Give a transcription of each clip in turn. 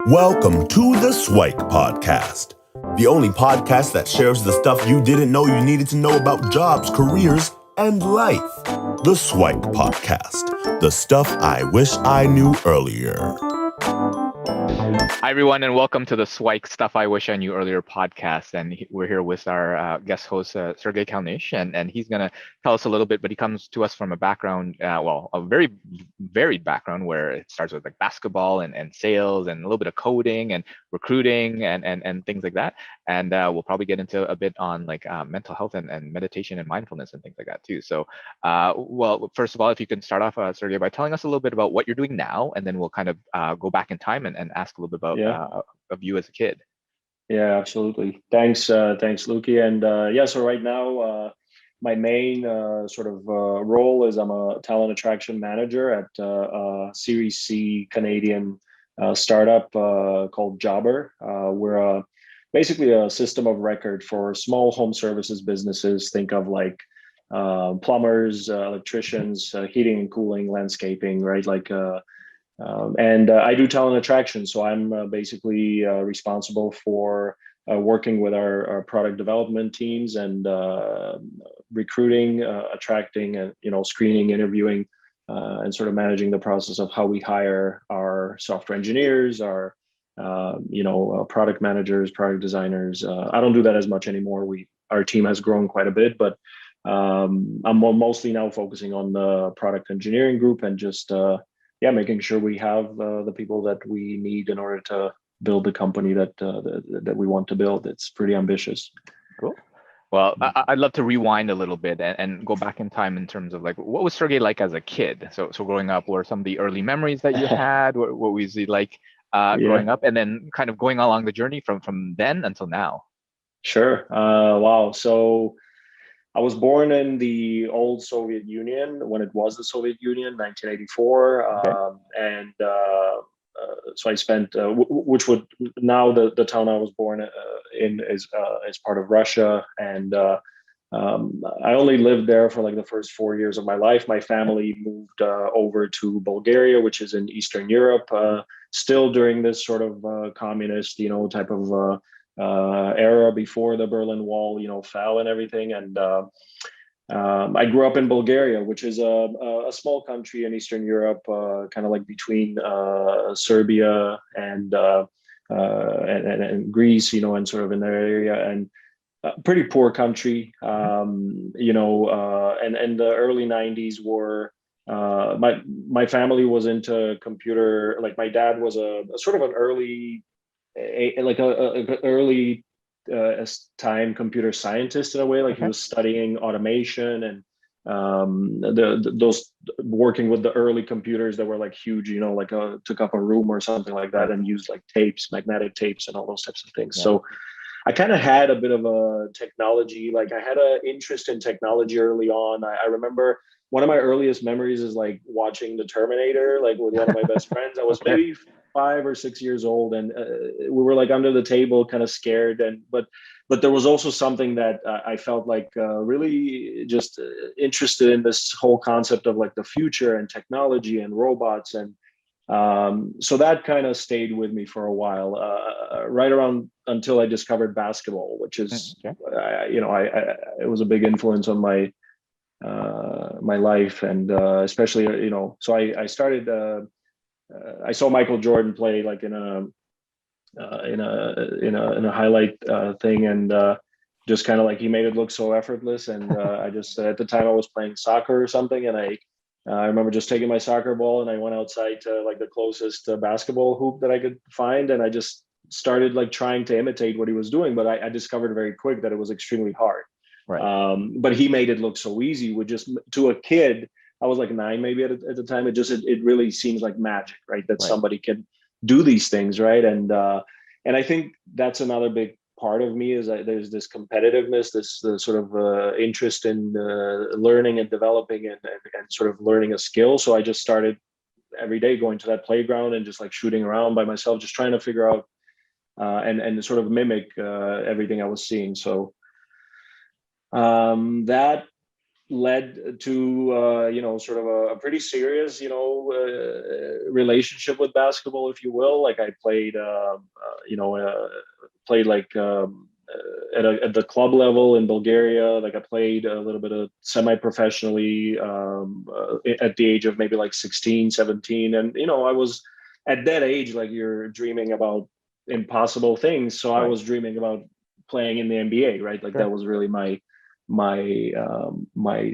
Welcome to the SWIKE podcast, the only podcast that shares the stuff you didn't know you needed to know about jobs, careers, and life. The SWIKE podcast, the stuff I wish I knew earlier. Hi, everyone, and welcome to the SWIKE Stuff I Wish I Knew Earlier podcast. And we're here with our guest host, Sergey Kalnish, and he's going to tell us a little bit, but he comes to us from a background, a very varied background where it starts with like basketball and sales and a little bit of coding and recruiting and things like that. And we'll probably get into a bit on like mental health and meditation and mindfulness and things like that too. So, well, first of all, if you can start off, Sergey, by telling us a little bit about what you're doing now, and then we'll kind of go back in time and ask a little bit about of you as a kid. Yeah, absolutely. Thanks, Luki. And so right now, my main role is I'm a talent attraction manager at a Series C Canadian startup called Jobber. We're basically a system of record for small home services businesses. Think of like plumbers, electricians, heating and cooling, landscaping, right? And I do talent attraction. So I'm basically responsible for working with our product development teams and recruiting, attracting, and screening, interviewing, and sort of managing the process of how we hire our software engineers, our product managers, product designers. I don't do that as much anymore. Our team has grown quite a bit, but I'm mostly now focusing on the product engineering group and just making sure we have the people that we need in order to build the company that we want to build. It's pretty ambitious. Cool. Well, I'd love to rewind a little bit and go back in time in terms of like, what was Sergey like as a kid? So growing up, what are some of the early memories that you had? What was he like growing up? And then kind of going along the journey from then until now. Sure. Wow. So I was born in the old Soviet Union when it was the Soviet Union, 1984. Okay. So I spent, which would now the town I was born in is part of Russia. And I only lived there for like the first 4 years of my life. My family moved over to Bulgaria, which is in Eastern Europe, still during this sort of communist, type of era before the Berlin Wall, fell and everything. And I grew up in Bulgaria, which is a small country in Eastern Europe, kind of like between Serbia and Greece, and sort of in that area, and pretty poor country, and the early 90s were my family was into computer. Like my dad was a sort of an early early time computer scientist in a way. Like he was studying automation and those working with the early computers that were like huge, took up a room or something like that, and used like tapes, magnetic tapes, and all those types of things. Yeah. So I kind of had a bit of a technology, like I had an interest in technology early on. I remember one of my earliest memories is like watching The Terminator, like with one of my best friends. I was maybe 5 or 6 years old, and we were like under the table, kind of scared. But there was also something that I felt like really just interested in, this whole concept of like the future and technology and robots, and so that kind of stayed with me for a while, right around until I discovered basketball, which is it was a big influence on my life, and especially so I started. I saw Michael Jordan play like in a highlight thing, and just kind of like he made it look so effortless. And I just at the time I was playing soccer or something, and I remember just taking my soccer ball and I went outside to like the closest basketball hoop that I could find, and I just started like trying to imitate what he was doing. But I discovered very quick that it was extremely hard. Right. But he made it look so easy. With just, to a kid, I was like 9 maybe at the time. It really seems like magic, right? That somebody can do these things, right? And I think that's another big part of me, is that there's this competitiveness, this sort of interest in learning and developing and sort of learning a skill. So I just started every day going to that playground and just like shooting around by myself, just trying to figure out and sort of mimic everything I was seeing. So that led to sort of a pretty serious relationship with basketball, if you will. Like I played played like at the club level in Bulgaria. Like I played a little bit of semi-professionally at the age of maybe like 16, 17. And I was at that age, like you're dreaming about impossible things. So I was dreaming about playing in the NBA, right? Like that was really my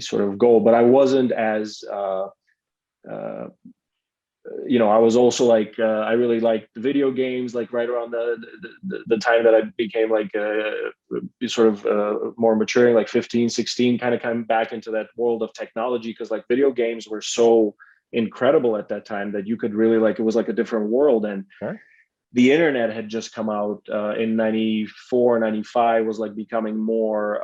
sort of goal. But I wasn't as I was also like I really liked the video games. Like right around the time that I became like sort of more maturing, like 15, 16, kind of come back into that world of technology, because like video games were so incredible at that time that you could really like, it was like a different world. And the internet had just come out in 94, 95, was like becoming more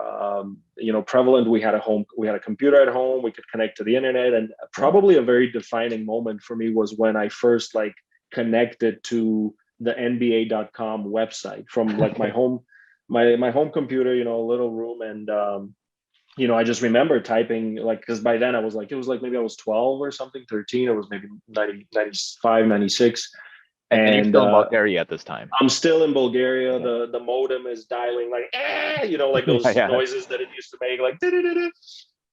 prevalent. We had a computer at home, we could connect to the internet. And probably a very defining moment for me was when I first like connected to the NBA.com website from like my home computer, a little room. And I just remember typing, like, because by then I was like, it was like maybe I was 12 or something, 13. It was maybe 90, 95, 96. And you're still in Bulgaria at this time. I'm still in Bulgaria. The modem is dialing like, like those noises that it used to make, like, da-da-da-da.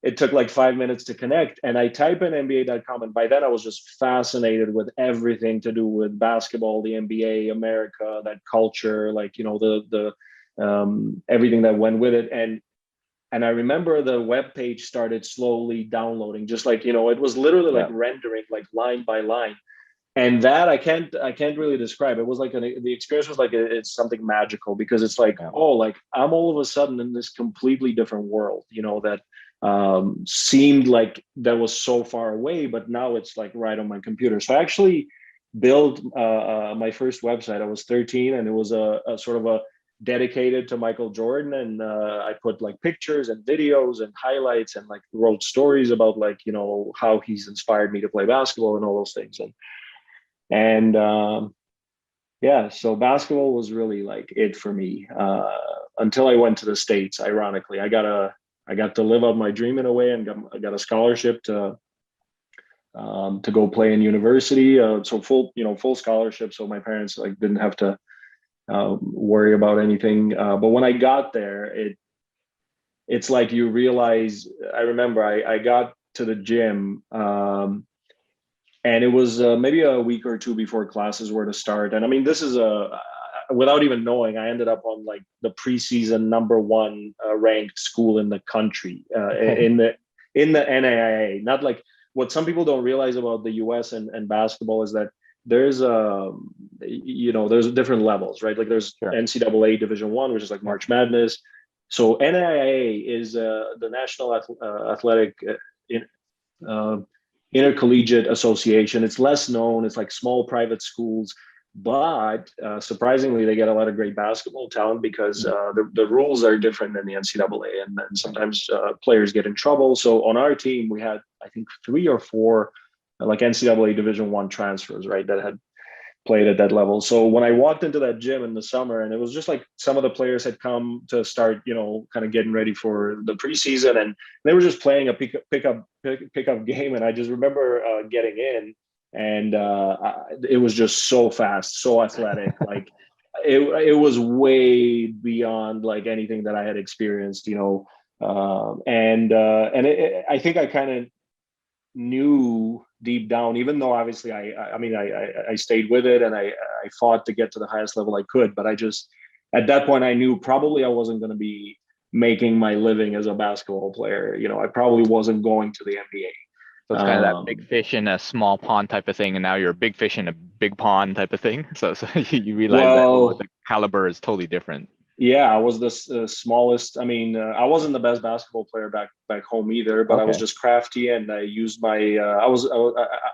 It took like 5 minutes to connect. And I type in NBA.com. And by then I was just fascinated with everything to do with basketball, the NBA, America, that culture, like, the everything that went with it. And I remember the web page started slowly downloading, just like, it was literally like rendering, like line by line. And that I can't really describe. It was like the experience was like it's something magical, because it's like, like I'm all of a sudden in this completely different world, that seemed like that was so far away, but now it's like right on my computer. So I actually built my first website. I was 13, and it was a sort of a dedicated to Michael Jordan, and I put like pictures and videos and highlights, and like wrote stories about like how he's inspired me to play basketball and all those things. And so basketball was really like it for me until I went to the States. Ironically, I got to live out my dream in a way, and I got a scholarship to go play in university. So full scholarship. So my parents like didn't have to worry about anything. But when I got there, it's like you realize. I remember I got to the gym. And it was maybe a week or two before classes were to start. And I mean, this is without even knowing, I ended up on like the preseason #1 ranked school in the country in the NAIA. Not like what some people don't realize about the US and basketball is that there's there's different levels, right? Like there's NCAA Division I, which is like March Madness. So NAIA is the National Athletic Intercollegiate Association. It's less known. It's like small private schools, but surprisingly, they get a lot of great basketball talent, because the rules are different than the NCAA, and sometimes players get in trouble. So on our team, we had, I think, 3 or 4 like NCAA Division I transfers, right, that had played at that level. So when I walked into that gym in the summer, and it was just like some of the players had come to start, kind of getting ready for the preseason, and they were just playing a pickup game. And I just remember getting in, and it was just so fast, so athletic. Like it was way beyond like anything that I had experienced, I think I kind of knew deep down, even though obviously I stayed with it, and I fought to get to the highest level I could, but I just, at that point, I knew probably I wasn't going to be making my living as a basketball player. I probably wasn't going to the NBA. So it's kind of that big fish in a small pond type of thing, and now you're a big fish in a big pond type of thing. So you realize that the caliber is totally different. Yeah, I was the smallest. I mean, I wasn't the best basketball player back home either, but I was just crafty, and I used my.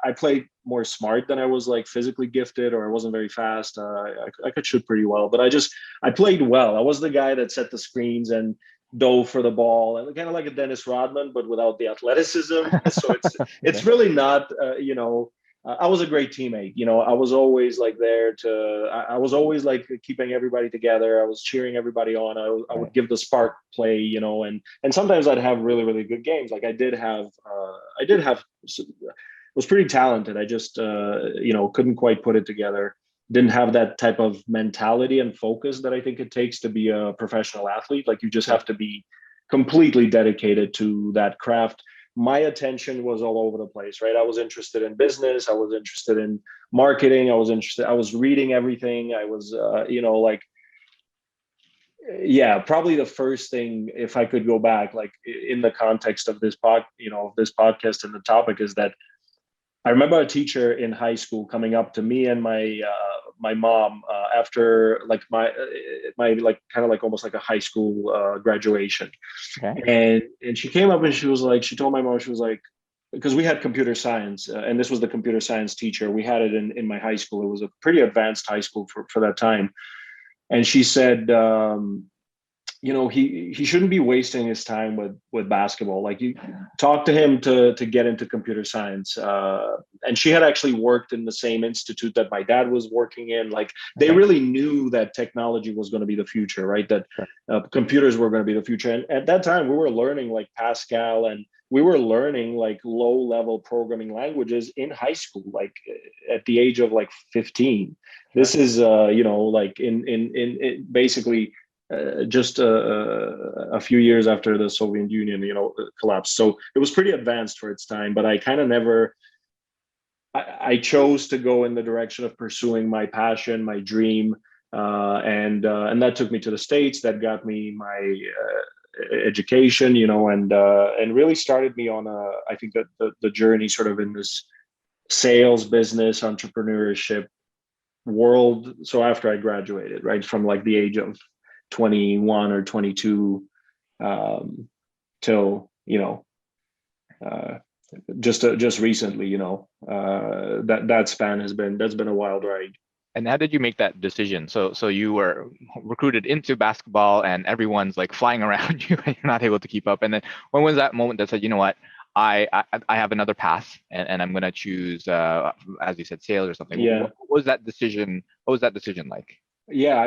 I played more smart than I was like physically gifted, or I wasn't very fast. I could shoot pretty well, but I played well. I was the guy that set the screens and dove for the ball, and kind of like a Dennis Rodman, but without the athleticism. So it's really not I was a great teammate. I was always like there I was always like keeping everybody together. I was cheering everybody on. I would give the spark play, and sometimes I'd have really, really good games. Like I did have, was pretty talented. I just, couldn't quite put it together. Didn't have that type of mentality and focus that I think it takes to be a professional athlete. Like you just have to be completely dedicated to that craft. My attention was all over the place, right? I was interested in business. I was interested in marketing. I was reading everything. I was, probably the first thing, if I could go back, like in the context of this podcast and the topic, is that I remember a teacher in high school coming up to me and my mom after like my like kind of like almost like a high school graduation, and she came up and she told my mom, she was like, because we had computer science and this was the computer science teacher. We had it in my high school. It was a pretty advanced high school for that time, and she said, he shouldn't be wasting his time with basketball. Like you talk to him to get into computer science. And she had actually worked in the same institute that my dad was working in. Like they really knew that technology was going to be the future, right? That computers were going to be the future. And at that time we were learning like Pascal, and we were learning like low level programming languages in high school, like at the age of like 15. This is, like in basically, just a few years after the Soviet Union, collapsed. So it was pretty advanced for its time, but I kind of never, I chose to go in the direction of pursuing my passion, my dream. And that took me to the States. That got me my education, and really started me on I think that the journey sort of in this sales, business, entrepreneurship world. So after I graduated, right, from like the age of 21 or 22 till just recently, that span that's been a wild ride. And how did you make that decision? So you were recruited into basketball and everyone's like flying around you and you're not able to keep up. And then when was that moment that said, you know what, I have another path and I'm going to choose, as you said, sales or something. Yeah. What was that decision? What was that decision like? Yeah,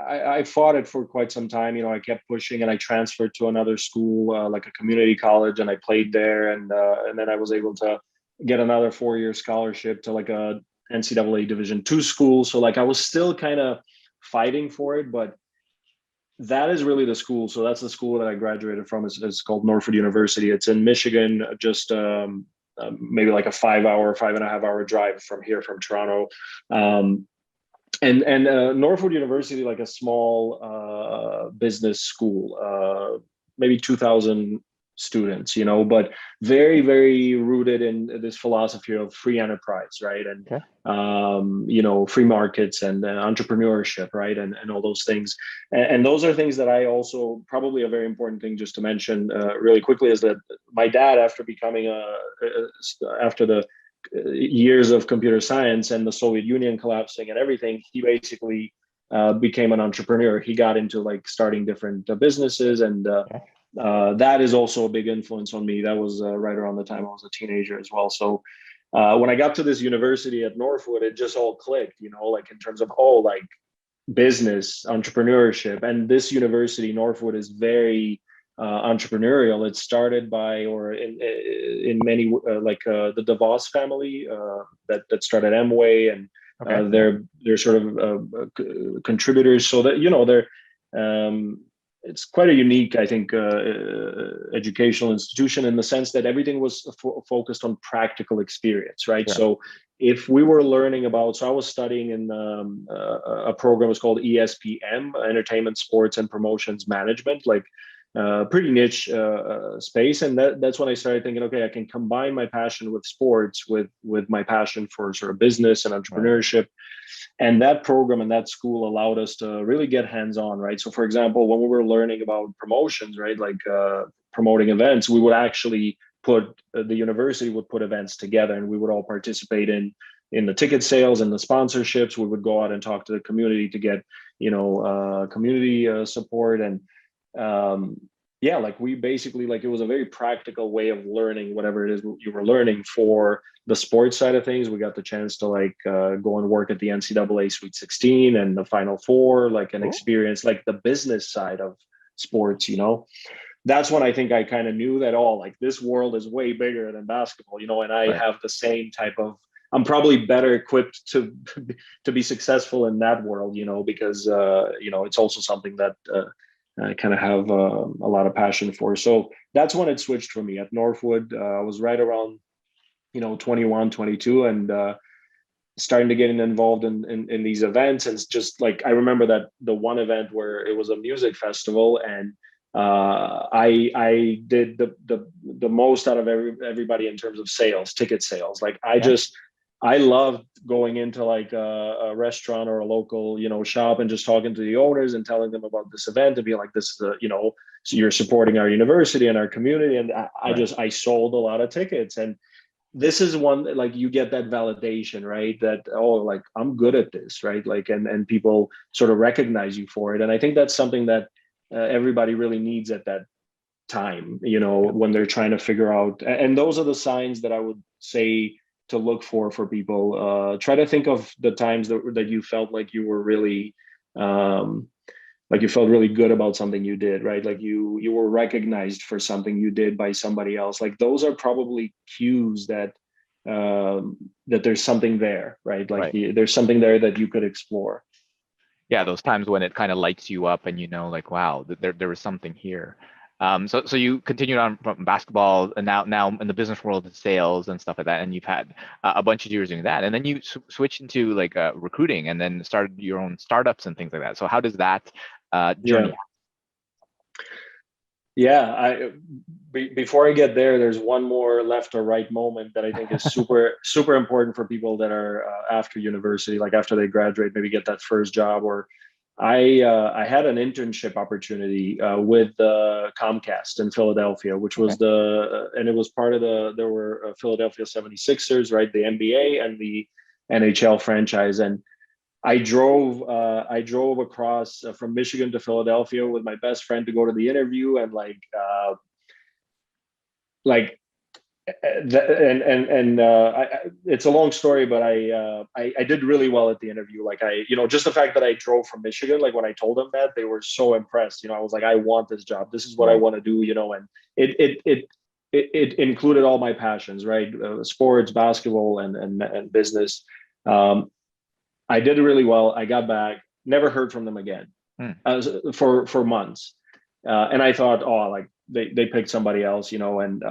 I fought it for quite some time. I kept pushing, and I transferred to another school, like a community college, and I played there, and then I was able to get another 4-year scholarship to like a NCAA Division II school. So like I was still kind of fighting for it, but that is really the school. So that's the school that I graduated from. It's called Northwood University. It's in Michigan, just maybe like a 5.5-hour drive from here, from Toronto. And Northwood University, like a small business school, maybe 2,000 students, but very, very rooted in this philosophy of free enterprise, right? And, free markets and entrepreneurship, right? And all those things. And those are things that I also, probably a very important thing just to mention really quickly, is that my dad, after becoming after the years of computer science and the Soviet Union collapsing and everything, he basically became an entrepreneur. He got into like starting different businesses, and that is also a big influence on me. That was right around the time I was a teenager as well. So when I got to this university at Northwood, it just all clicked, like in terms of like business, entrepreneurship. And this university, Northwood, is very entrepreneurial. It started by, or in many the DeVos family that started Amway, and they're sort of contributors. So that they're it's quite a unique, I think, educational institution in the sense that everything was focused on practical experience, right? Yeah. So if we were learning about, so I was studying in a program was called ESPM, Entertainment, Sports, and Promotions Management, like pretty niche space. And that's when I started thinking, okay, I can combine my passion with sports with my passion for sort of business and entrepreneurship. Right. And that program and that school allowed us to really get hands-on, right? So for example, when we were learning about promotions, right, like promoting events, we would actually the university would put events together, and we would all participate in the ticket sales and the sponsorships. We would go out and talk to the community to get, community support. And yeah, like we basically, like, it was a very practical way of learning whatever it is you were learning. For the sports side of things, we got the chance to like go and work at the NCAA Sweet 16 and the Final Four, like an Cool. experience, like the business side of sports, you know. That's when I think I kind of knew that, oh, like this world is way bigger than basketball, you know, and I Right. have the same type of, I'm probably better equipped to to be successful in that world, you know, because you know, it's also something that I kind of have a lot of passion for. So that's when it switched for me at Northwood. I was right around, you know, 21, 22, and starting to get involved in these events. And it's just like, I remember that the one event where it was a music festival, and I did the most out of everybody in terms of sales, ticket sales. Like Yeah. I loved going into like a restaurant or a local, you know, shop, and just talking to the owners and telling them about this event, and be like, this is you know, so you're supporting our university and our community. And Right. I sold a lot of tickets. And this is one that, like, you get that validation, right? That, oh, like I'm good at this, right? Like, and people sort of recognize you for it. And I think that's something that everybody really needs at that time, you know, Yeah. when they're trying to figure out. And those are the signs that I would say to look for people. Try to think of the times that you felt like you were really like you felt really good about something you did, right? Like you were recognized for something you did by somebody else. Like those are probably cues that that there's something there, right? Like Right. there's something there that you could explore. Yeah, those times when it kind of lights you up and you know, like, wow, there was something here. So you continued on from basketball, and now in the business world, in sales and stuff like that, and you've had a bunch of years doing that, and then you switched into like recruiting, and then started your own startups and things like that. So how does that Yeah. journey? Yeah, before I get there, there's one more left or right moment that I think is super important for people that are after university, like after they graduate, maybe get that first job. Or I had an internship opportunity with Comcast in Philadelphia, which was Okay. and it was part of there were Philadelphia 76ers, right? The NBA and the NHL franchise. And I drove across from Michigan to Philadelphia with my best friend to go to the interview. And like it's a long story, but I did really well at the interview. Like, you know, just the fact that I drove from Michigan, like when I told them that, they were so impressed. You know, I was like, I want this job. This is what I Right. want to do. You know, and it included all my passions, right? Sports, basketball, and business. Um, I did really well. I got back, never heard from them again Hmm. for months. And I thought, oh, like they picked somebody else, you know. And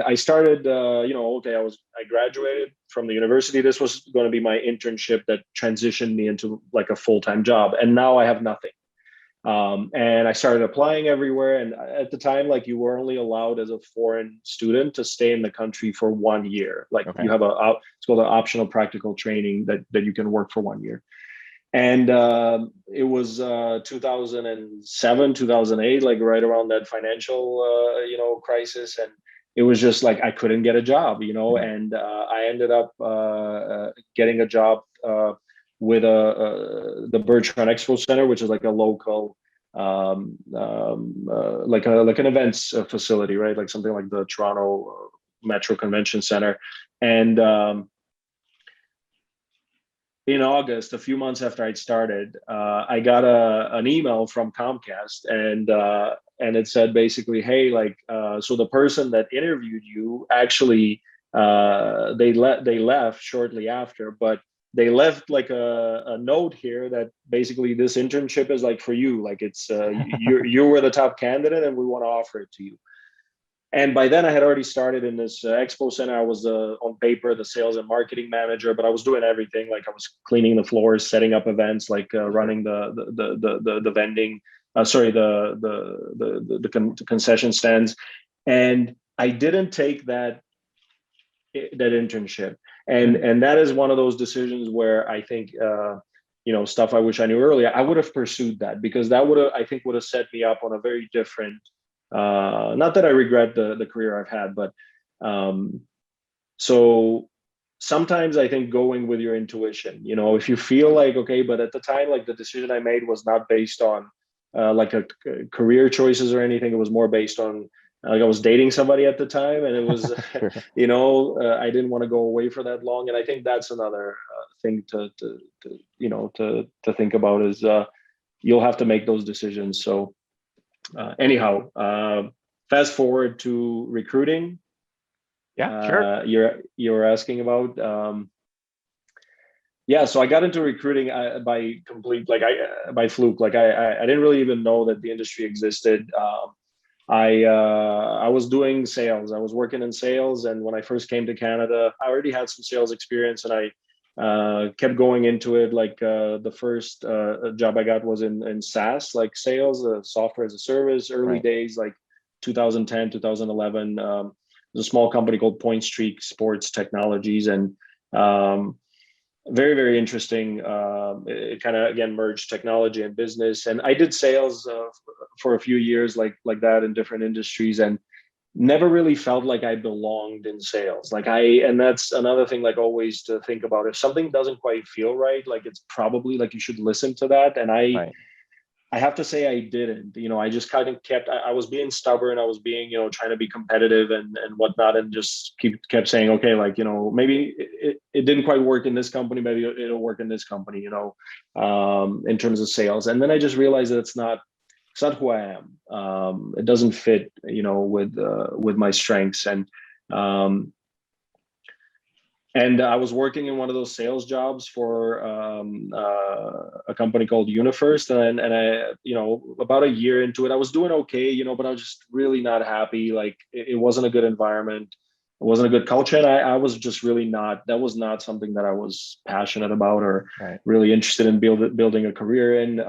I started, you know, okay, I graduated from the university. This was going to be my internship that transitioned me into like a full-time job. And now I have nothing. And I started applying everywhere. And at the time, like, you were only allowed as a foreign student to stay in the country for 1 year. Like, Okay. you have it's called an optional practical training that you can work for 1 year. And it was 2007, 2008, like right around that financial, you know, crisis. And it was just like I couldn't get a job, you know. Mhm. And I ended up getting a job with the Bertrand Expo Center, which is like a local, like an events facility, right? Like something like the Toronto Metro Convention Center. And in August, a few months after I'd started, I got an email from Comcast, and it said basically, hey, like, so the person that interviewed you actually they left shortly after, but they left like a note here that basically this internship is like for you, like it's you were the top candidate, and we want to offer it to you. And by then I had already started in this expo center. I was on paper the sales and marketing manager, but I was doing everything. Like, I was cleaning the floors, setting up events, like Sure. running the vending, sorry, the concession stands. And I didn't take that internship. and Hmm. and that is one of those decisions where I think, you know, stuff I wish I knew earlier. I would have pursued that, because that would have set me up on a very different, not that I regret the career I've had, but um so sometimes I think going with your intuition, you know, if you feel like, okay, but at the time, like, the decision I made was not based on like a career choices or anything. It was more based on like I was dating somebody at the time, and it was Sure. I didn't want to go away for that long. And I think that's another thing to think about is you'll have to make those decisions. So anyhow, fast forward to recruiting. Yeah, sure. You're asking about. Yeah, so I got into recruiting by fluke. Like I didn't really even know that the industry existed. I was doing sales. I was working in sales, and when I first came to Canada, I already had some sales experience, and I kept going into it. Like the first job I got was in SaaS, like sales, software as a service, early Right. days, like 2010, 2011. There's a small company called Point Streak Sports Technologies, and very, very interesting. It kind of again merged technology and business, and I did sales for a few years, like that in different industries, and never really felt like I belonged in sales. And that's another thing, like always to think about. If something doesn't quite feel right, like it's probably like you should listen to that. And Right. I have to say I didn't. I just kind of I was being stubborn. I was being, trying to be competitive and whatnot, and just kept saying, okay, like, maybe it didn't quite work in this company. Maybe it'll work in this company, in terms of sales. And then I just realized that it's not who I am. It doesn't fit, with my strengths. And I was working in one of those sales jobs for a company called UniFirst, and I, about a year into it, I was doing okay, but I was just really not happy. Like it wasn't a good environment, it wasn't a good culture, and I was just really not. That was not something that I was passionate about or Right. really interested in building a career in.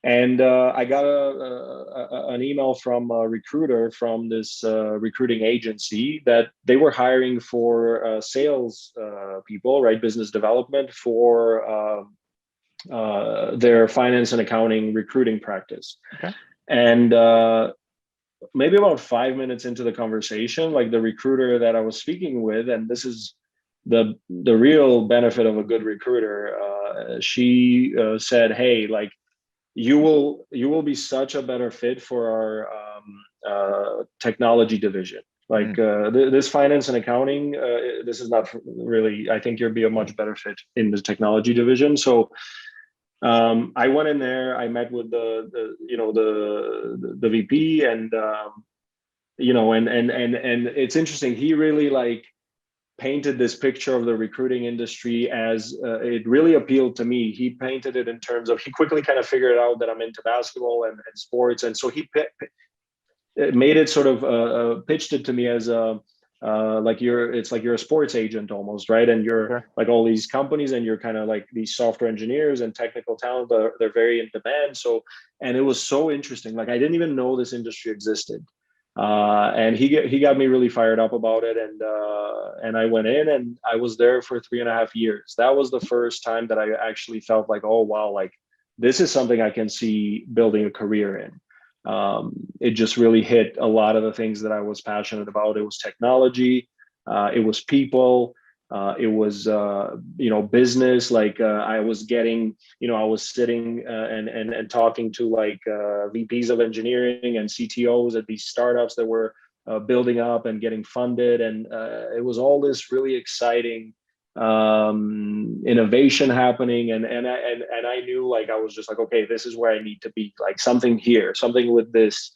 And I got an email from a recruiter from this recruiting agency that they were hiring for sales people, right? Business development for their finance and accounting recruiting practice. Okay. And maybe about 5 minutes into the conversation, like the recruiter that I was speaking with, and this is the real benefit of a good recruiter, she said, "Hey, like, you will be such a better fit for our technology division. Like this finance and accounting, this is not really. I think you'll be a much better fit in the technology division." So I went in there. I met with the VP, and and it's interesting. He really like painted this picture of the recruiting industry as it really appealed to me. He painted it in terms of, he quickly kind of figured out that I'm into basketball and sports. And so he made it sort of pitched it to me as it's like you're a sports agent almost, right? And you're Sure. like all these companies, and you're kind of like these software engineers and technical talent, they're very in demand. So, and it was so interesting. Like I didn't even know this industry existed. And he got me really fired up about it, and I went in, and I was there for 3.5 years. That was the first time that I actually felt like, oh wow, like this is something I can see building a career in. It just really hit a lot of the things that I was passionate about. It was technology, it was people, it was business. Like I was getting, I was sitting and talking to like VPs of engineering and CTOs at these startups that were building up and getting funded, and it was all this really exciting innovation happening, and I knew, like, I was just like, okay, this is where I need to be, like something here, something with this.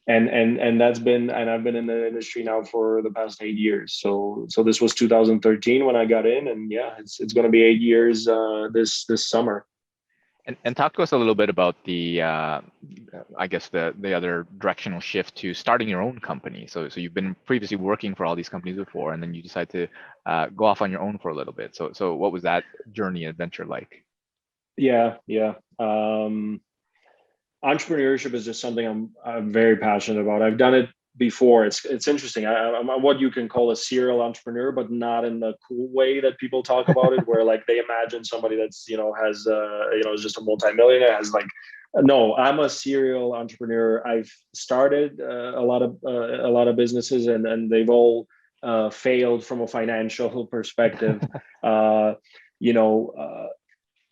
And that's been, and I've been in the industry now for the past 8 years. So this was 2013 when I got in, and yeah, it's going to be 8 years this summer. And talk to us a little bit about the, I guess the other directional shift to starting your own company. So you've been previously working for all these companies before, and then you decide to go off on your own for a little bit. So what was that journey adventure like? Yeah. Entrepreneurship is just something I'm very passionate about. I've done it before. It's interesting. I'm what you can call a serial entrepreneur, but not in the cool way that people talk about it, where like they imagine somebody that's has is just a multimillionaire, has like. No, I'm a serial entrepreneur. I've started a lot of businesses, and they've all failed from a financial perspective.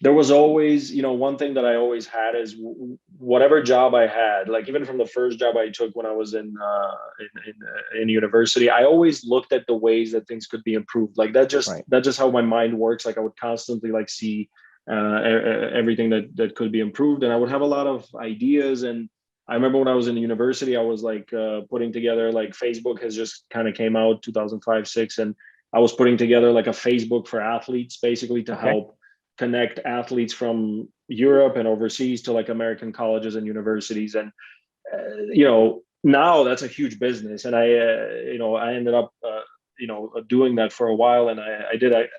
there was always, one thing that I always had is whatever job I had, like even from the first job I took when I was in university, I always looked at the ways that things could be improved. Like Right. that's just how my mind works. Like I would constantly like see everything that could be improved, and I would have a lot of ideas. And I remember when I was in university, I was like putting together, like Facebook has just kind of came out 2005, 6, and I was putting together like a Facebook for athletes, basically to Okay. help connect athletes from Europe and overseas to like American colleges and universities. And now that's a huge business. And I ended up doing that for a while, and I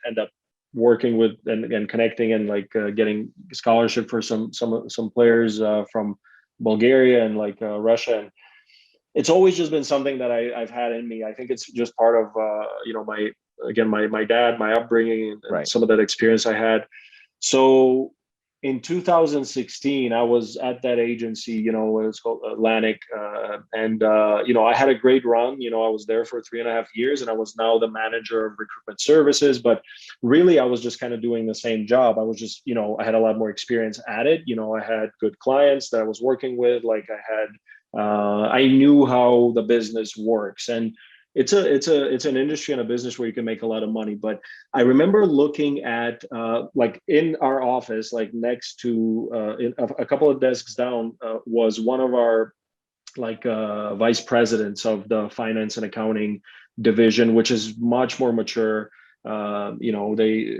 end up working with and connecting and like getting scholarship for some players from Bulgaria and like Russia. And it's always just been something that I've had in me. I think it's just part of my dad, my upbringing, and Right. some of that experience I had. So in 2016, I was at that agency, it's called Atlantic, and I had a great run. I was there for 3.5 years, and I was now the manager of recruitment services. But really, I was just kind of doing the same job. I was just, I had a lot more experience at it. I had good clients that I was working with. Like I knew how the business works, and it's an industry and a business where you can make a lot of money. But I remember looking at like in our office, like next to in a couple of desks down was one of our like vice presidents of the finance and accounting division, which is much more mature. They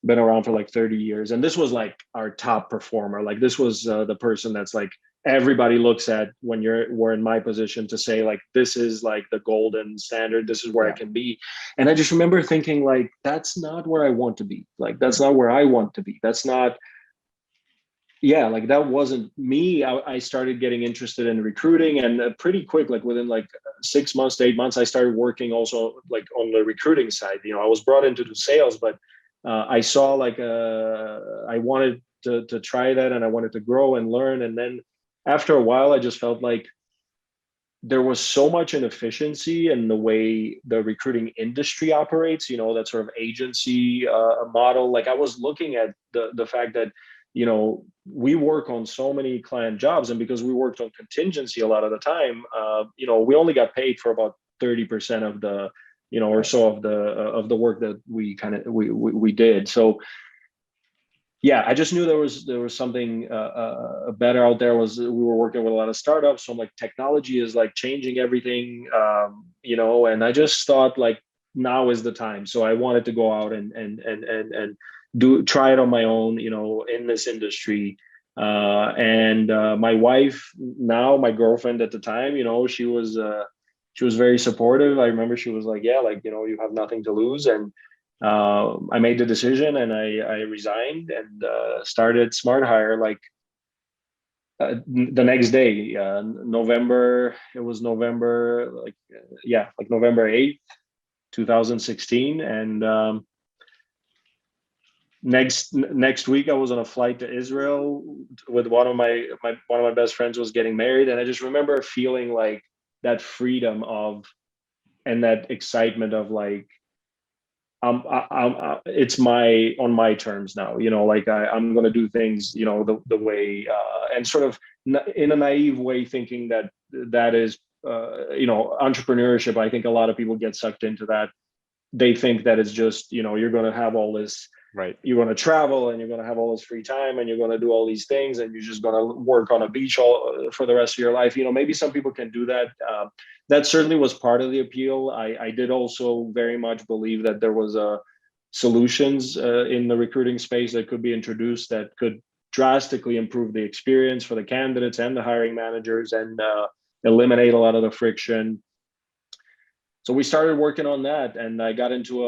been around for like 30 years, and this was like our top performer. Like this was the person that's like everybody looks at when we're in my position to say like this is like the golden standard, this is where I Yeah. can be. And I just remember thinking like that's not where I want to be, like that's not where I want to be, that's not, yeah, like that wasn't me. I started getting interested in recruiting, and pretty quick, like within like 6 months to 8 months, I started working also like on the recruiting side. I was brought in to do sales, but I saw like I wanted to try that, and I wanted to grow and learn. And then after a while, I just felt like there was so much inefficiency in the way the recruiting industry operates, that sort of agency model. Like I was looking at the fact that, we work on so many client jobs, and because we worked on contingency a lot of the time, we only got paid for about 30% of the, or Right. so of the work that we did. So yeah, I just knew there was something better out there. We were working with a lot of startups, so I'm like, technology is like changing everything, and I just thought like now is the time. So I wanted to go out and try it on my own, in this industry. And my wife, now my girlfriend at the time, she was very supportive. I remember she was like, yeah, like, you have nothing to lose. And I made the decision, and I resigned and started SmartHire like the next day. November, it was November, like like November 8th, 2016. And next week I was on a flight to Israel with one of my best friends was getting married, and I just remember feeling like that freedom of and that excitement of like it's on my terms now, like I'm going to do things, the way, and sort of in a naive way, thinking that is, entrepreneurship. I think a lot of people get sucked into that. They think that it's just, you're going to have all this, Right. you're going to travel, and you're going to have all this free time, and you're going to do all these things, and you're just going to work on a beach all for the rest of your life. Maybe some people can do that. That certainly was part of the appeal. I did also very much believe that there was solutions in the recruiting space that could be introduced that could drastically improve the experience for the candidates and the hiring managers, and eliminate a lot of the friction. So we started working on that, and I got into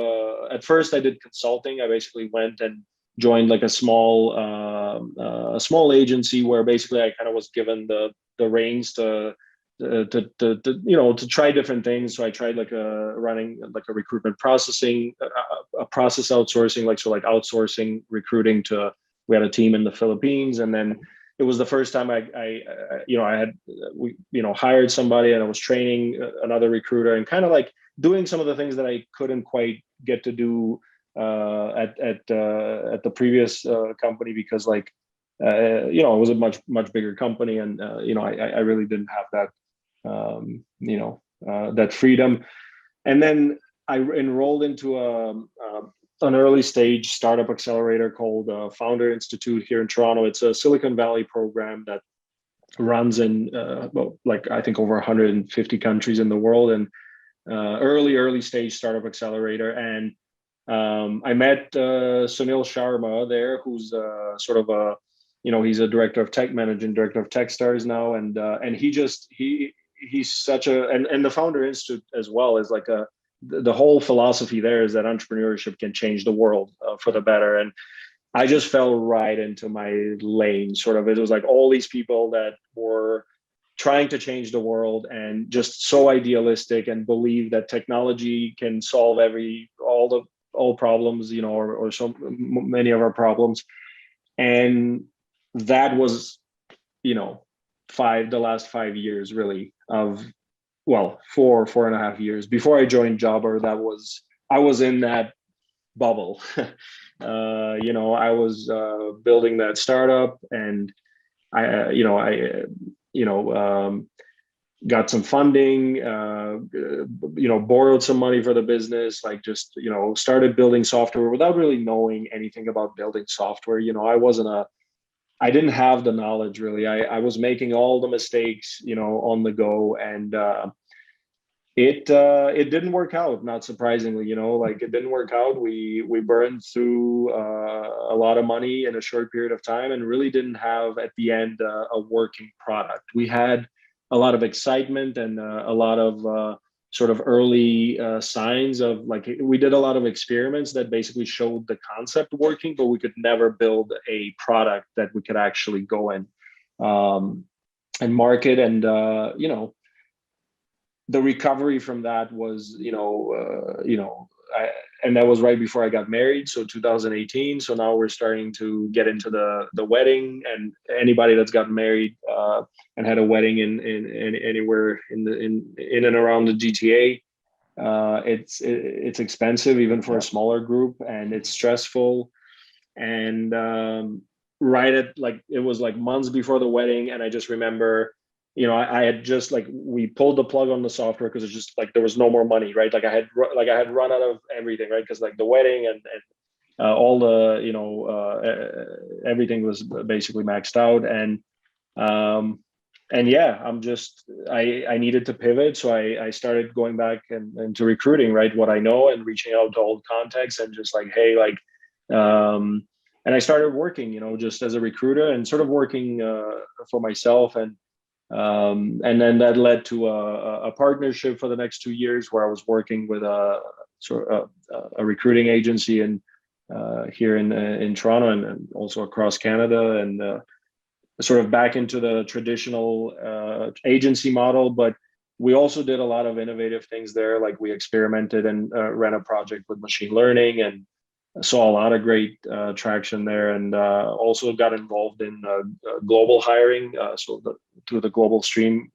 at first I did consulting. I basically went and joined like a small agency where basically I kind of was given the reins to try different things. So I tried like running like a recruitment processing, a process outsourcing, like outsourcing recruiting to. We had a team in the Philippines, and then it was the first time I had hired somebody, and I was training another recruiter, and kind of like doing some of the things that I couldn't quite get to do at the previous company, because like it was a much bigger company, and I really didn't have that that freedom. And then I enrolled into an early stage startup accelerator called Founder Institute here in Toronto. It's a Silicon Valley program that runs in I think over 150 countries in the world, and early stage startup accelerator. And I met Sunil Sharma there, who's sort of a he's a director of tech managing director of Techstars now, and he's such a and the Founder Institute as well is like the whole philosophy there is that entrepreneurship can change the world for the better. And I just fell right into my lane. Sort of, it was like all these people that were trying to change the world and just so idealistic and believe that technology can solve all problems, or so many of our problems. And that was, the last 5 years really of, well, 4.5 years before I joined Jobber. I was in that bubble. I was building that startup, and I got some funding, borrowed some money for the business, like just, started building software without really knowing anything about building software. I didn't have the knowledge really. I was making all the mistakes, on the go, and it didn't work out, not surprisingly. It didn't work out. We burned through a lot of money in a short period of time, and really didn't have at the end a working product. We had a lot of excitement and a lot of sort of early signs of, like, we did a lot of experiments that basically showed the concept working, but we could never build a product that we could actually go in and market. And the recovery from that was, and that was right before I got married, so 2018. So now we're starting to get into the wedding, and anybody that's gotten married and had a wedding in anywhere in and around the GTA, it's expensive even for a smaller group, and it's stressful. And right at, like, it was like months before the wedding, and I just remember, I had just, like, we pulled the plug on the software because it's just like there was no more money, right? Like I had run out of everything, right? Because like the wedding and all the everything was basically maxed out, and yeah, I needed to pivot, so I started going back and to recruiting, right? What I know, and reaching out to old contacts, and just like, hey, like, and I started working, just as a recruiter, and sort of working for myself. And then that led to a partnership for the next 2 years, where I was working with a recruiting agency here in Toronto, and also across Canada, and sort of back into the traditional agency model. But we also did a lot of innovative things there. Like we experimented and ran a project with machine learning, and saw a lot of great traction there, and also got involved in global hiring, through the Global Stream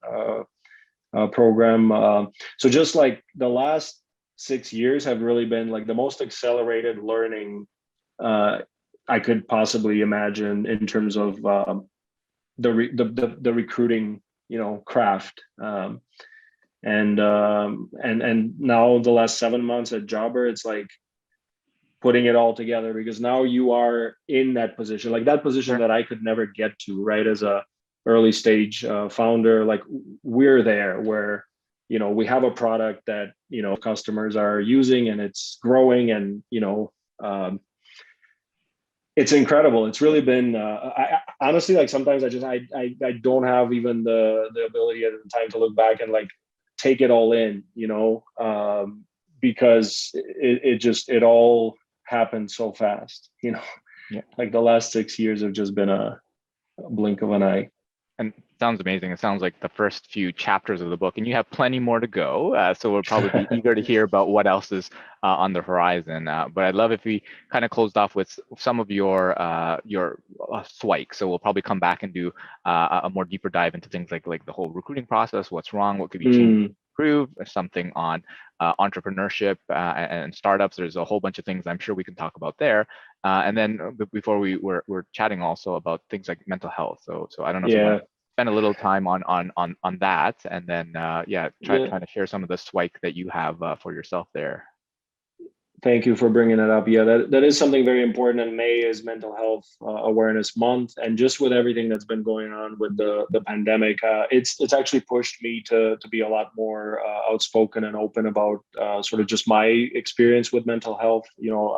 program. So just like the last 6 years have really been like the most accelerated learning I could possibly imagine in terms of the recruiting, craft. And now the last 7 months at Jobber, it's like putting it all together, because now you are in that position, like that position that I could never get to, right? As a early stage founder, like we're there where, we have a product that, customers are using, and it's growing, and, it's incredible. It's really been, I honestly, like sometimes I don't have even the ability at the time to look back and like take it all in, because it all happened so fast, like the last 6 years have just been a blink of an eye. And sounds amazing. It sounds like the first few chapters of the book, and you have plenty more to go. So we'll probably be eager to hear about what else is on the horizon. But I'd love if we kind of closed off with some of your SWIKE. So we'll probably come back and do a more deeper dive into things like the whole recruiting process, what's wrong, what could be changed improve, something on entrepreneurship and startups. There's a whole bunch of things I'm sure we can talk about there. And then before we're chatting also about things like mental health. So I don't know if you want to spend a little time on that, and then trying to share some of the SWIKE that you have for yourself there. Thank you for bringing that up. Yeah, that is something very important. And May is Mental Health Awareness Month, and just with everything that's been going on with the pandemic, it's actually pushed me to be a lot more outspoken and open about sort of just my experience with mental health. You know,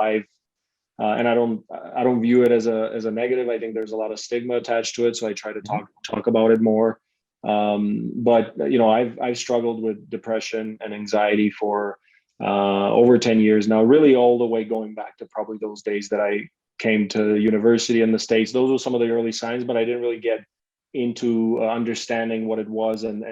and I don't view it as a negative. I think there's a lot of stigma attached to it, so I try to talk about it more. But you know, I've struggled with depression and anxiety for over 10 years now, really all the way going back to probably those days that I came to university in the States. Those were some of the early signs, but I didn't really get into understanding what it was and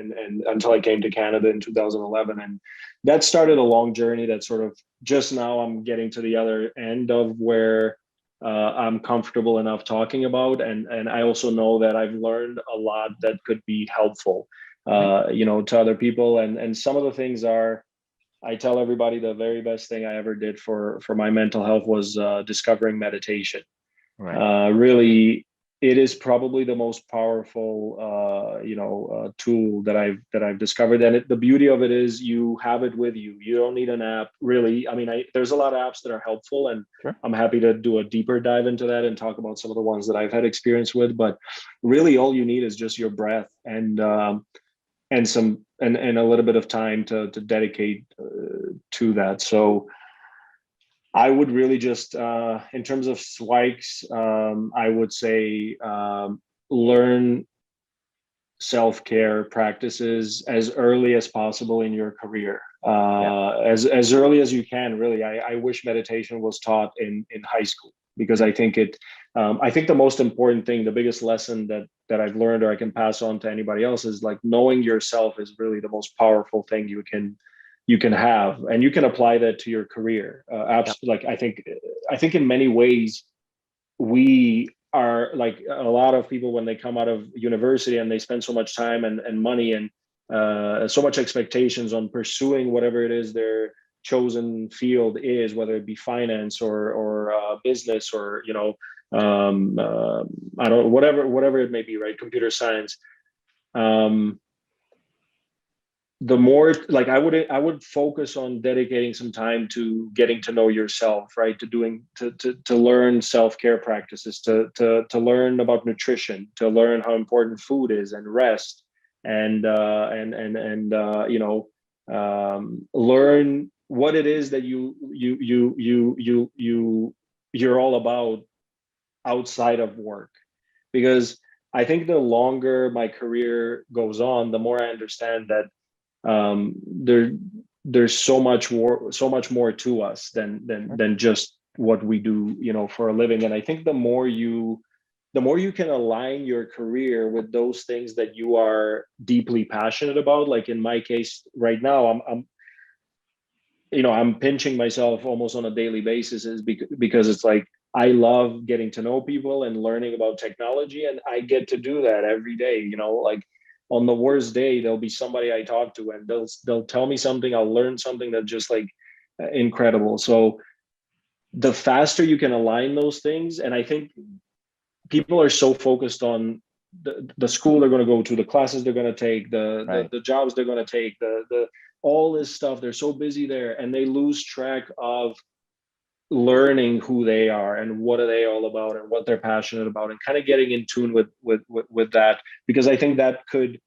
until I came to Canada in 2011. And that started a long journey that sort of just now I'm getting to the other end of where I'm comfortable enough talking about. And I also know that I've learned a lot that could be helpful, you know, to other people. And some of the things are, I tell everybody the very best thing I ever did for my mental health was discovering meditation. Right. Really, it is probably the most powerful, tool that I've discovered. And the beauty of it is you have it with you. You don't need an app, really. I mean, there's a lot of apps that are helpful, and sure, I'm happy to do a deeper dive into that and talk about some of the ones that I've had experience with. But really, all you need is just your breath and a little bit of time to dedicate to that. So I would really just, in terms of SWIKEs, I would say learn self-care practices as early as possible in your career, as early as you can. Really, I wish meditation was taught in high school, because I think I think the most important thing, the biggest lesson that I've learned or I can pass on to anybody else is like knowing yourself is really the most powerful thing you can have, and you can apply that to your career. Like I think in many ways we are like a lot of people when they come out of university and they spend so much time and money and so much expectations on pursuing whatever it is their chosen field is, whether it be finance or business or I don't whatever it may be, right? Computer science. The more like I would focus on dedicating some time to getting to know yourself, right? To learn self-care practices, to learn about nutrition, to learn how important food is and rest, and learn what it is that you're all about outside of work. Because I think the longer my career goes on, the more I understand that there's so much more to us than just what we do, for a living. And I think the more you can align your career with those things that you are deeply passionate about, like in my case right now, I'm pinching myself almost on a daily basis because it's like I love getting to know people and learning about technology, and I get to do that every day. Like on the worst day, there'll be somebody I talk to and they'll tell me something, I'll learn something that's just like incredible. So the faster you can align those things, and I think people are so focused on the school they're going to go to, the classes they're going to take, the jobs they're going to take, the all this stuff. They're so busy there, and they lose track of learning who they are and what are they all about and what they're passionate about, and kind of getting in tune with that. Because I think that the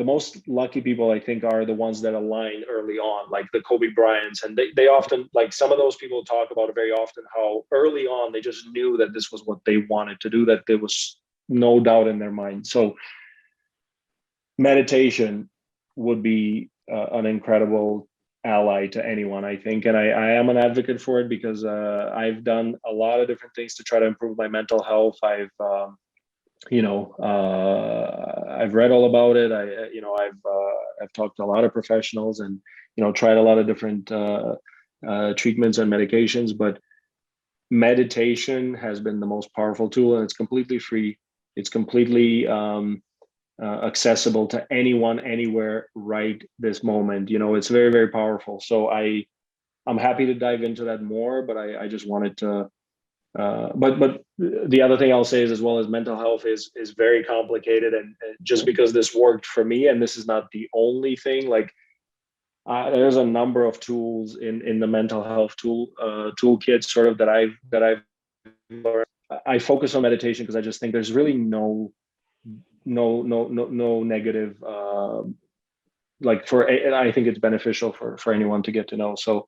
most lucky people, I think, are the ones that align early on, like the Kobe Bryants. And they often, like some of those people talk about it very often, how early on they just knew that this was what they wanted to do, that there was no doubt in their mind. So meditation would be an incredible ally to anyone, I think. And I am an advocate for it because I've done a lot of different things to try to improve my mental health. I've read all about it. I've talked to a lot of professionals and, tried a lot of different treatments and medications, but meditation has been the most powerful tool, and it's completely free. It's completely accessible to anyone, anywhere, right this moment. It's very, very powerful. So I'm happy to dive into that more, but I just wanted to. But the other thing I'll say is, as well, as mental health is very complicated, and just because this worked for me, and this is not the only thing. Like there's a number of tools in the mental health toolkit sort of that I've learned. I focus on meditation because I just think there's really no negative. I think it's beneficial for anyone to get to know. So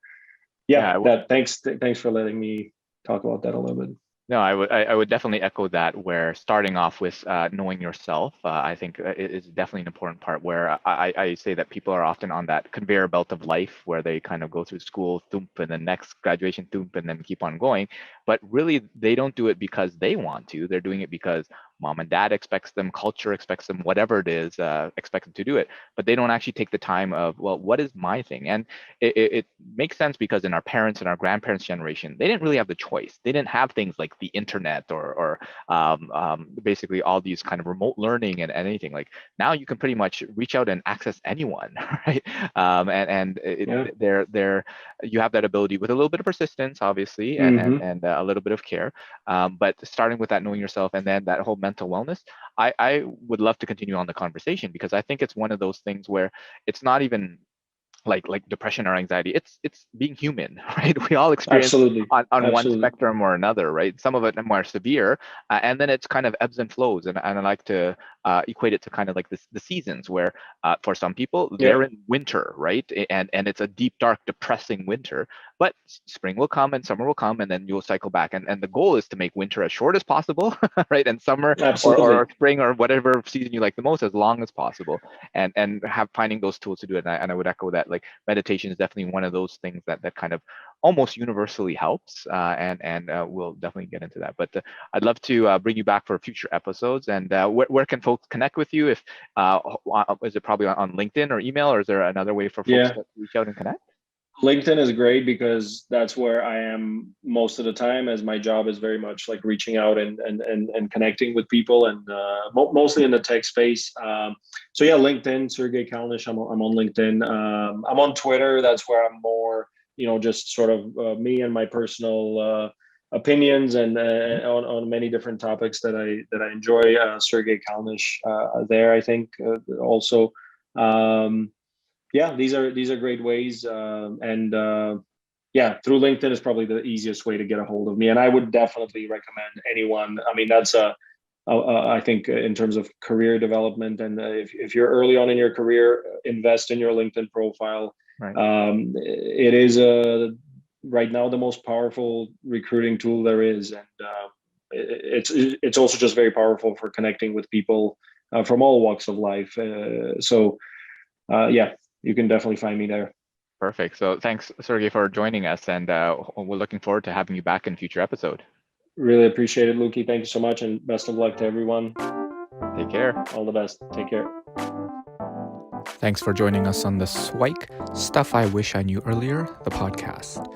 thanks for letting me talk about that a little bit. No, I would definitely echo that, where starting off with knowing yourself, I think is definitely an important part, where I say that people are often on that conveyor belt of life where they kind of go through school, thump, and then next graduation, thump, and then keep on going. But really, they don't do it because they want to. They're doing it because mom and dad expects them, culture expects them, whatever it is, expect them to do it. But they don't actually take the time of, well, what is my thing? And it makes sense because in our parents and our grandparents' generation, they didn't really have the choice. They didn't have things like the internet or basically all these kind of remote learning and anything. Like now you can pretty much reach out and access anyone, right? You have that ability with a little bit of persistence, obviously, and a little bit of care. But starting with that knowing yourself, and then that whole mental wellness, I would love to continue on the conversation, because I think it's one of those things where it's not even like depression or anxiety. It's being human, right? We all experience on one spectrum or another, right? Some of it are more severe, and then it's kind of ebbs and flows. And I like to equate it to kind of like the seasons, where for some people they're in winter, right? And it's a deep, dark, depressing winter. But spring will come and summer will come, and then you'll cycle back. And the goal is to make winter as short as possible, right? And summer or spring or whatever season you like the most as long as possible, and finding those tools to do it. And I would echo that. Like meditation is definitely one of those things that kind of almost universally helps, and we'll definitely get into that. But I'd love to bring you back for future episodes. And where can folks connect with you? If is it probably on LinkedIn or email, or is there another way for folks to reach out and connect? LinkedIn is great because that's where I am most of the time, as my job is very much like reaching out and connecting with people, and mostly in the tech space. So LinkedIn, Sergey Kalnish. I'm on LinkedIn. I'm on Twitter. That's where I'm more, just sort of me and my personal opinions and on many different topics that I enjoy. Sergey Kalnish there, I think, also. These are great ways, and through LinkedIn is probably the easiest way to get a hold of me. And I would definitely recommend anyone. I mean, that's I think in terms of career development, and if you're early on in your career, invest in your LinkedIn profile. Right. It is right now the most powerful recruiting tool there is, and it's also just very powerful for connecting with people from all walks of life. You can definitely find me there. Perfect. So thanks, Sergey, for joining us, and we're looking forward to having you back in a future episode. Really appreciate it, Luki. Thank you so much, and best of luck to everyone. Take care. All the best. Take care. Thanks for joining us on the SWIKE Stuff I Wish I Knew Earlier, the podcast.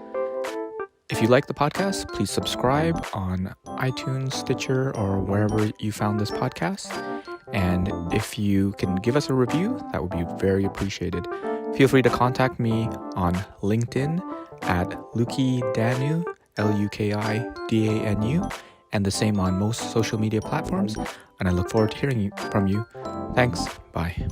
If you like the podcast, please subscribe on iTunes, Stitcher, or wherever you found this podcast. And if you can give us a review, that would be very appreciated. Feel free to contact me on LinkedIn at Luki Danu, LUKIDANU, and the same on most social media platforms. And I look forward to hearing from you. Thanks. Bye.